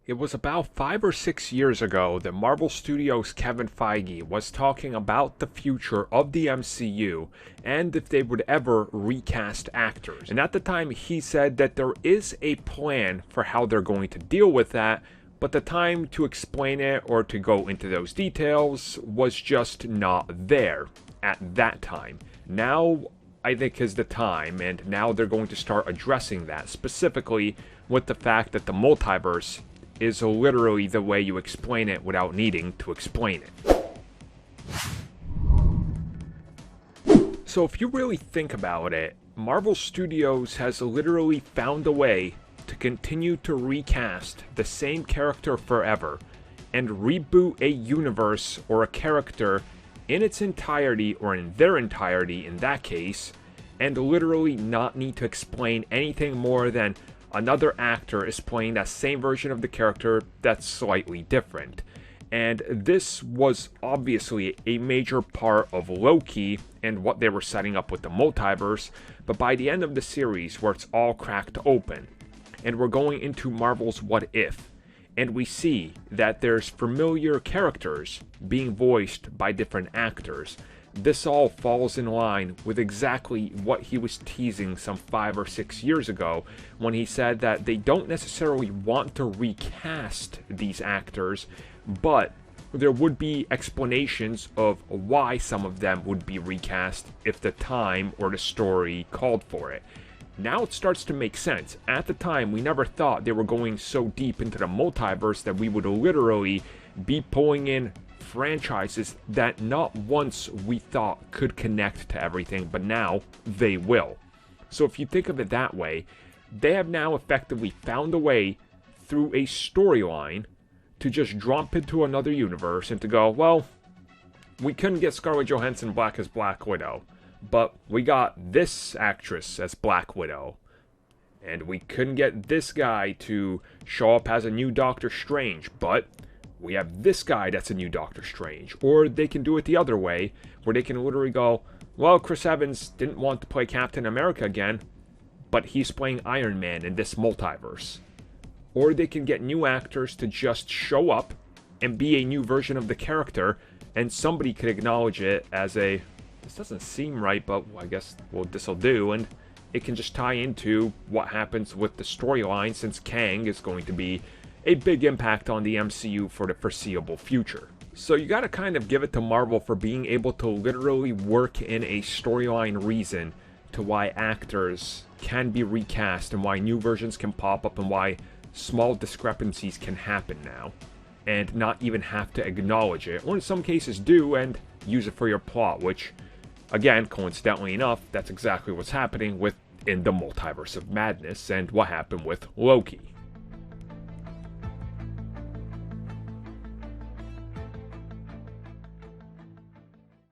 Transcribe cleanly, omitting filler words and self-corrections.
It was about 5 or 6 years ago that Marvel Studios' Kevin Feige was talking about the future of the MCU and if they would ever recast actors. And at the time he said that there is a plan for how they're going to deal with that, but the time to explain it or to go into those details was just not there at that time. Now I think is the time, and now they're going to start addressing that, specifically with the fact that the multiverse is literally the way you explain it without needing to explain it. So if you really think about it, Marvel Studios has literally found a way to continue to recast the same character forever and reboot a universe or a character in its entirety, or in their entirety in that case, and literally not need to explain anything more than another actor is playing that same version of the character that's slightly different. And this was obviously a major part of Loki and what they were setting up with the multiverse, but by the end of the series, where it's all cracked open, and we're going into Marvel's What If, and we see that there's familiar characters being voiced by different actors, this all falls in line with exactly what he was teasing some 5 or 6 years ago when he said that they don't necessarily want to recast these actors, but there would be explanations of why some of them would be recast if the time or the story called for it. Now it starts to make sense. At the time, we never thought they were going so deep into the multiverse that we would literally be pulling in franchises that not once we thought could connect to everything, but now they will. So if you think of it that way, they have now effectively found a way through a storyline to just jump into another universe and to go, well, we couldn't get Scarlett Johansson back as Black Widow, but we got this actress as Black Widow. And we couldn't get this guy to show up as a new Doctor Strange, but we have this guy that's a new Doctor Strange. Or they can do it the other way, where they can literally go, well, Chris Evans didn't want to play Captain America again, but he's playing Iron Man in this multiverse. Or they can get new actors to just show up and be a new version of the character, and somebody could acknowledge it as a, this doesn't seem right, but I guess, well, this'll do, and it can just tie into what happens with the storyline, since Kang is going to be a big impact on the MCU for the foreseeable future. So you gotta kind of give it to Marvel for being able to literally work in a storyline reason to why actors can be recast and why new versions can pop up and why small discrepancies can happen now, and not even have to acknowledge it, or in some cases do, and use it for your plot, which, again, coincidentally enough, that's exactly what's happening in the Multiverse of Madness and what happened with Loki.